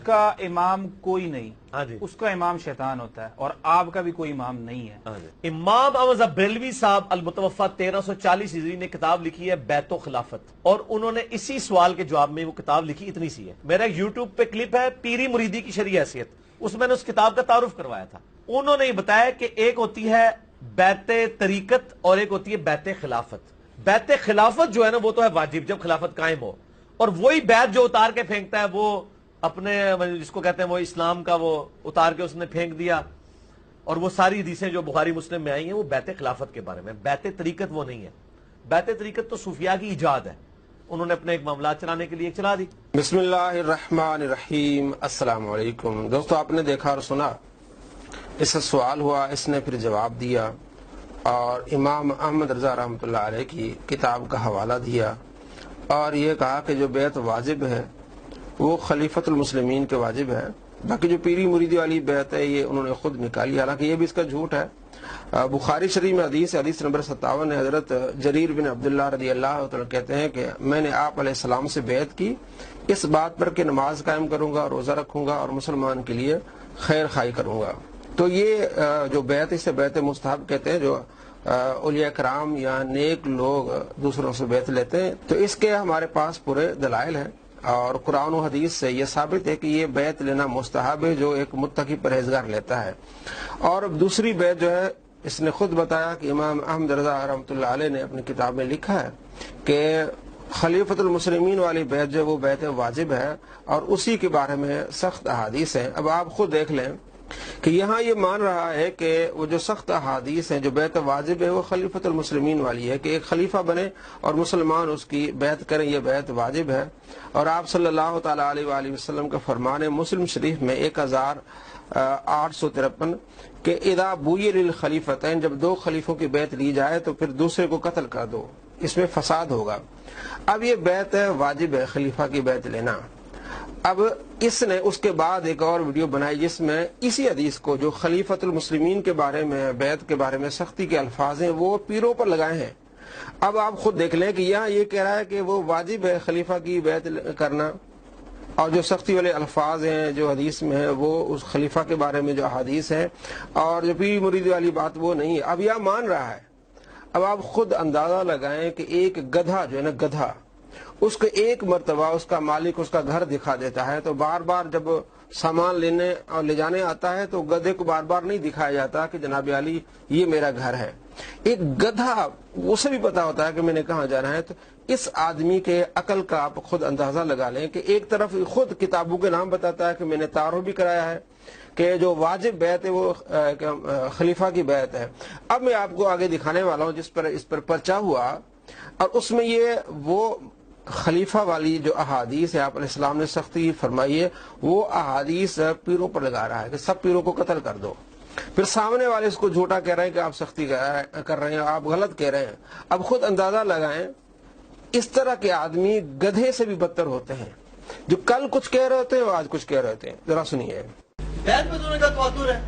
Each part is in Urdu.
کا امام کوئی نہیں، ہاں جی، اس کا امام شیطان ہوتا ہے، اور آپ کا بھی کوئی امام نہیں ہے۔ ہاں جی۔ امام احمد بریلوی صاحب المتوفا 1340 ہجری نے کتاب لکھی ہے بیت و خلافت، اور انہوں نے اسی سوال کے جواب میں وہ کتاب لکھی، اتنی سی ہے۔ میرا یوٹیوب پہ کلپ ہے پیری مریدی کی شرعی حیثیت، اس میں نے اس کتاب کا تعارف کروایا تھا۔ انہوں نے یہ بتایا کہ ایک ہوتی ہے بیت طریقت اور ایک ہوتی ہے بیت خلافت۔ بیت خلافت جو ہے نا وہ تو ہے واجب جب خلافت قائم ہو، اور وہی بیت جو اتار کے پھینکتا ہے وہ اپنے جس کو کہتے ہیں وہ اسلام کا وہ اتار کے اس نے پھینک دیا، اور وہ ساری حدیثیں جو بخاری مسلم میں آئی ہیں وہ بیت خلافت کے بارے میں۔ بیت طریقت وہ نہیں ہے، بیت طریقت تو صوفیاء کی ایجاد ہے، انہوں نے اپنے ایک معاملات چلانے کے لیے چلا دی۔ بسم اللہ الرحمن الرحیم۔ السلام علیکم دوستو، آپ نے دیکھا اور سنا، اس سے سوال ہوا، اس نے پھر جواب دیا اور امام احمد رضا رحمۃ اللہ علیہ کی کتاب کا حوالہ دیا، اور یہ کہا کہ جو بیعت واجب ہے وہ خلیفۃ المسلمین کے واجب ہے، باقی جو پیری مریدی والی بیعت ہے یہ انہوں نے خود نکالی، حالانکہ یہ بھی اس کا جھوٹ ہے۔ بخاری شریف میں حدیث نمبر 57 ہے، حضرت جریر بن عبداللہ رضی اللہ تعالیٰ کہتے ہیں کہ میں نے آپ علیہ السلام سے بیعت کی اس بات پر کہ نماز قائم کروں گا، روزہ رکھوں گا اور مسلمان کے لیے خیر خواہی کروں گا۔ تو یہ جو بیعت، اسے بیعت مستحب کہتے ہیں، جو اولیاء کرام یا نیک لوگ دوسروں سے بیعت لیتے ہیں۔ تو اس کے ہمارے پاس پورے دلائل ہیں، اور قرآن و حدیث سے یہ ثابت ہے کہ یہ بیعت لینا مستحب ہے جو ایک متقی پرہیزگار لیتا ہے۔ اور دوسری بیعت جو ہے، اس نے خود بتایا کہ امام احمد رضا رحمۃ اللہ علیہ نے اپنی کتاب میں لکھا ہے کہ خلیفۃ المسلمین والی بیعت جو وہ بیعت واجب ہے، اور اسی کے بارے میں سخت احادیث ہیں۔ اب آپ خود دیکھ لیں کہ یہاں یہ مان رہا ہے کہ وہ جو سخت احادیث ہیں، جو بیعت واجب ہے وہ خلیفۃ المسلمین والی ہے کہ ایک خلیفہ بنے اور مسلمان اس کی بیعت کریں، یہ بیعت واجب ہے۔ اور آپ صلی اللہ تعالیٰ علیہ وآلہ وسلم کا فرمان ہے مسلم شریف میں 1853 کہ اذا بوئی للخلیفتین، جب دو خلیفوں کی بیعت لی جائے تو پھر دوسرے کو قتل کر دو، اس میں فساد ہوگا۔ اب یہ بیعت واجب ہے خلیفہ کی بیعت لینا۔ اب اس نے اس کے بعد ایک اور ویڈیو بنائی جس میں اسی حدیث کو، جو خلیفۃ المسلمین کے بارے میں، بیعت کے بارے میں سختی کے الفاظ ہیں، وہ پیروں پر لگائے ہیں۔ اب آپ خود دیکھ لیں کہ یہاں یہ کہہ رہا ہے کہ وہ واجب ہے خلیفہ کی بیعت کرنا، اور جو سختی والے الفاظ ہیں جو حدیث میں ہے وہ اس خلیفہ کے بارے میں جو حدیث ہے، اور جو پیری مریدی والی بات وہ نہیں ہے۔ اب یہ مان رہا ہے۔ اب آپ خود اندازہ لگائیں کہ ایک گدھا جو ہے نا، گدھا، اس کو ایک مرتبہ اس کا مالک اس کا گھر دکھا دیتا ہے، تو بار بار جب سامان لینے اور لے جانے آتا ہے تو گدھے کو بار بار نہیں دکھایا جاتا کہ جناب علی یہ میرا گھر ہے۔ ایک گدھا، اسے بھی پتا ہوتا ہے کہ میں نے کہاں جانا ہے۔ تو اس آدمی کے عقل کا آپ خود اندازہ لگا لیں کہ ایک طرف خود کتابوں کے نام بتاتا ہے کہ میں نے تعارف بھی کرایا ہے کہ جو واجب بیعت ہے وہ خلیفہ کی بیعت ہے۔ اب میں آپ کو آگے دکھانے والا ہوں جس پر اس پر پرچہ ہوا، اور اس میں یہ وہ خلیفہ والی جو احادیث ہے، آپ علیہ السلام نے سختی فرمائی ہے، وہ احادیث پیروں پر لگا رہا ہے کہ سب پیروں کو قتل کر دو۔ پھر سامنے والے اس کو جھوٹا کہہ رہے ہیں کہ آپ سختی کر رہے ہیں، آپ غلط کہہ رہے ہیں۔ اب خود اندازہ لگائیں، اس طرح کے آدمی گدھے سے بھی بدتر ہوتے ہیں، جو کل کچھ کہہ رہے ہوتے ہیں اور آج کچھ کہہ رہے ہوتے ہیں۔ ذرا سنیے۔ بیعت میں دونوں کا تواتر ہے،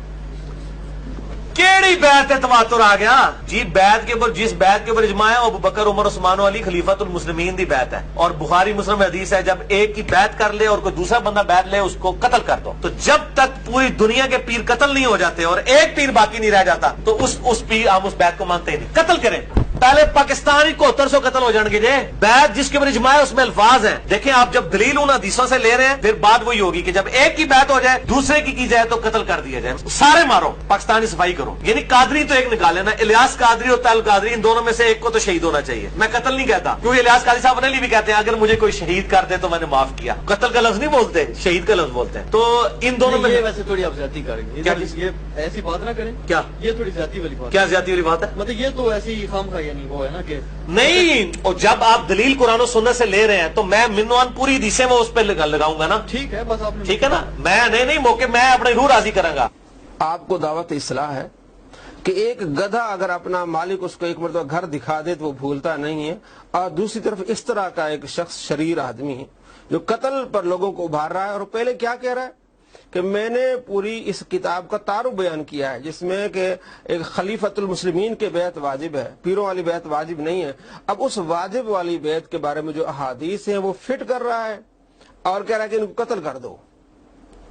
کیڑی بیعت ہے تواتر آ گیا جی؟ بیعت کے اوپر، جس بیعت کے اوپر اجماع ہے وہ ابوبکر، عمر، عثمان و علی خلیفۃ المسلمین دی بیعت ہے، اور بخاری مسلم حدیث ہے جب ایک کی بیعت کر لے اور کوئی دوسرا بندہ بیعت لے اس کو قتل کر دو۔ تو جب تک پوری دنیا کے پیر قتل نہیں ہو جاتے اور ایک پیر باقی نہیں رہ جاتا تو اس پیر ہم اس بیعت کو مانتے ہی نہیں۔ قتل کریں، پہلے پاکستانی کو 700 قتل ہو جان گے جی۔ بیعت جس کے اوپر اجماع ہے اس میں الفاظ ہیں، دیکھیں آپ جب دلیل ان حدیثوں سے لے رہے ہیں پھر بات وہی ہوگی کہ جب ایک کی بیعت ہو جائے دوسرے کی جائے تو قتل کر دیا جائے، سارے مارو، پاکستانی صفائی کرو۔ یعنی قادری تو ایک نکالے نا، الیاس قادری اور طاہر قادری، ان دونوں میں سے ایک کو تو شہید ہونا چاہیے۔ میں قتل نہیں کہتا، کیونکہ الیاس قادری صاحب اپنے لیے بھی کہتے ہیں اگر مجھے کوئی شہید کر دے تو میں نے معاف کیا، قتل کا لفظ نہیں بولتے، شہید کا لفظ بولتے ہیں۔ تو ان دونوں میں ویسے تھوڑی آپ زیادتی کریں گے، یہ ایسی بات نہ کریں۔ کیا یہ تھوڑی زیادتی والی بات؟ کیا زیادتی والی بات ہے؟ مطلب یہ تو ایسی خام خواہ یعنی وہ ہے نا کہ نہیں، اور جب آپ دلیل قرآن و سنت سے لے رہے ہیں تو میں منوان پوری حدیثیں وہ اس پہ لگاؤں گا نا، ٹھیک ہے، بس آپ نے ٹھیک ہے نا، میں نہیں موقع میں اپنی روح راضی کروں گا۔ آپ کو دعوت اصلاح ہے کہ ایک گدھا اگر اپنا مالک اس کو ایک مرتبہ گھر دکھا دے تو وہ بھولتا نہیں ہے، اور دوسری طرف اس طرح کا ایک شخص شریر آدمی جو قتل پر لوگوں کو ابھار رہا ہے، اور پہلے کیا کہہ رہا ہے کہ میں نے پوری اس کتاب کا تعارف بیان کیا ہے جس میں کہ ایک خلیفۃ المسلمین کے بیعت واجب ہے، پیروں والی بیعت واجب نہیں ہے۔ اب اس واجب والی بیعت کے بارے میں جو احادیث ہیں وہ فٹ کر رہا ہے اور کہہ رہا ہے کہ ان کو قتل کر دو۔